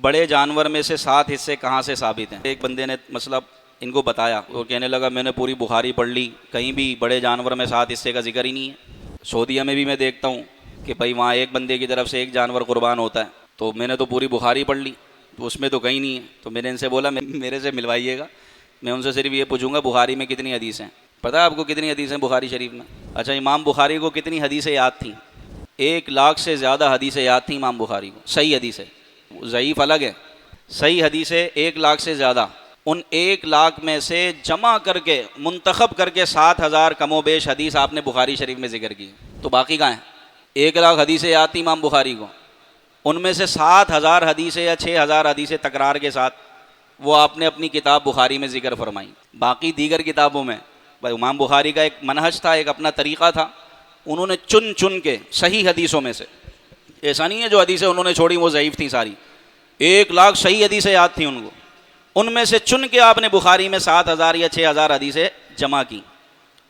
بڑے جانور میں سے 7 حصے کہاں سے ثابت ہیں؟ ایک بندے نے مسئلہ ان کو بتایا، وہ کہنے لگا میں نے پوری بخاری پڑھ لی، کہیں بھی بڑے جانور میں 7 حصے کا ذکر ہی نہیں ہے۔ سعودیہ میں بھی میں دیکھتا ہوں کہ بھائی وہاں ایک بندے کی طرف سے ایک جانور قربان ہوتا ہے، تو میں نے تو پوری بخاری پڑھ لی، تو اس میں تو کہیں نہیں ہے۔ تو میں نے ان سے بولا میرے سے ملوائیے گا، میں ان سے صرف یہ پوچھوں گا بخاری میں کتنی حدیث ہیں؟ پتہ ہے آپ کو کتنی حدیث ہیں بخاری شریف میں؟ اچھا، امام بخاری کو کتنی حدیثیں یاد تھیں؟ 1,00,000 سے زیادہ حدیثیں یاد تھیں امام بخاری کو، صحیح حدیثیں، ضعیف الگ ہے، صحیح حدیثیں 1,00,000 سے زیادہ۔ ان 1,00,000 میں سے جمع کر کے منتخب کر کے 7,000 کم و بیش حدیث آپ نے بخاری شریف میں ذکر کی، تو باقی کہاں ہیں؟ 1,00,000 حدیثیں یاد تھیں امام بخاری کو، ان میں سے 7,000 حدیثیں یا 6,000 حدیثیں تکرار کے ساتھ وہ آپ نے اپنی کتاب بخاری میں ذکر فرمائی۔ باقی دیگر کتابوں میں بھائی امام بخاری کا ایک منہج تھا، ایک اپنا طریقہ تھا، انہوں نے چن چن کے صحیح حدیثوں میں سے، ایسا نہیں ہے جو حدیثیں انہوں نے چھوڑی وہ ضعیف تھیں ساری، 1,00,000 صحیح حدیثیں یاد تھیں ان کو، ان میں سے چن کے آپ نے بخاری میں 7,000 یا 6,000 حدیثیں جمع کی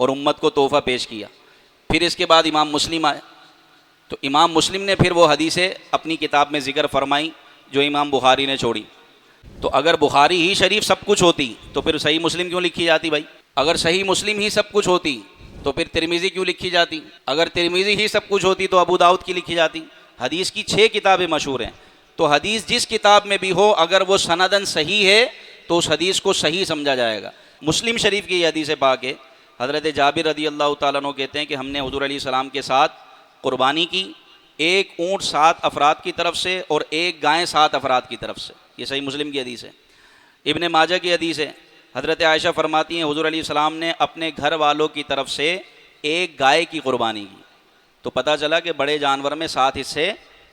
اور امت کو تحفہ پیش کیا۔ پھر اس کے بعد امام مسلم آئے، تو امام مسلم نے پھر وہ حدیثیں اپنی کتاب میں ذکر فرمائی جو امام بخاری نے چھوڑی۔ تو اگر بخاری ہی شریف سب کچھ ہوتی تو پھر صحیح مسلم کیوں لکھی جاتی بھائی؟ اگر صحیح مسلم ہی سب کچھ ہوتی تو پھر ترمذی کیوں لکھی جاتی؟ اگر ترمذی ہی سب کچھ ہوتی تو ابو داؤد کی لکھی جاتی؟ حدیث کی 6 کتابیں مشہور ہیں، تو حدیث جس کتاب میں بھی ہو اگر وہ سندن صحیح ہے تو اس حدیث کو صحیح سمجھا جائے گا۔ مسلم شریف کی یہ حدیث پاک ہے، حضرت جابر رضی اللہ تعالیٰ عنہ کہتے ہیں کہ ہم نے حضور علیہ السلام کے ساتھ قربانی کی، ایک اونٹ 7 افراد کی طرف سے اور ایک گائے 7 افراد کی طرف سے، یہ صحیح مسلم کی حدیث ہے۔ ابن ماجہ کی حدیث ہے، حضرت عائشہ فرماتی ہیں حضور علیہ السلام نے اپنے گھر والوں کی طرف سے ایک گائے کی قربانی کی، تو پتہ چلا کہ بڑے جانور میں 7 حصے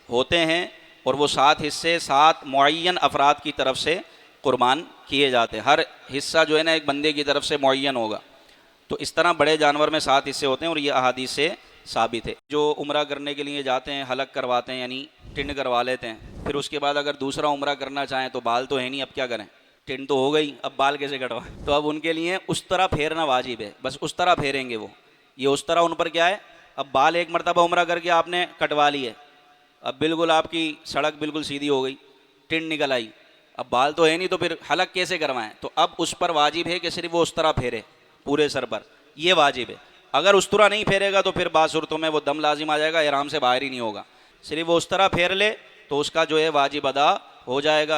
ہوتے ہیں اور وہ 7 حصے 7 معین افراد کی طرف سے قربان کیے جاتے ہیں، ہر حصہ جو ہے نا ایک بندے کی طرف سے معین ہوگا، تو اس طرح بڑے جانور میں 7 حصے ہوتے ہیں اور یہ احادیث سے ثابت ہے۔ جو عمرہ کرنے کے لیے جاتے ہیں حلق کرواتے ہیں یعنی ٹنڈ کروا لیتے ہیں، پھر اس کے بعد اگر دوسرا عمرہ کرنا چاہیں تو بال تو ہے نہیں، اب کیا کریں؟ ٹنڈ تو ہو گئی، اب بال کیسے کٹوائیں؟ تو اب ان کے لیے اس طرح پھیرنا واجب ہے، بس اس طرح پھیریں گے وہ، یہ اس طرح ان پر کیا ہے، اب بال ایک مرتبہ عمرہ کر کے آپ نے کٹوا لیے، اب بالکل آپ کی سڑک بالکل سیدھی ہو گئی، ٹنڈ نکل آئی، اب بال تو ہے نہیں تو پھر حلق کیسے کروائیں؟ تو اب اس پر واجب ہے کہ صرف وہ اس طرح پھیرے پورے سر پر، یہ واجب ہے۔ اگر اس طرح نہیں پھیرے گا تو پھر بعض صورتوں میں وہ دم لازم آ جائے گا، احرام سے باہر ہی نہیں ہوگا، صرف وہ اس طرح پھیر لے تو اس کا جو ہے واجب ادا ہو جائے گا۔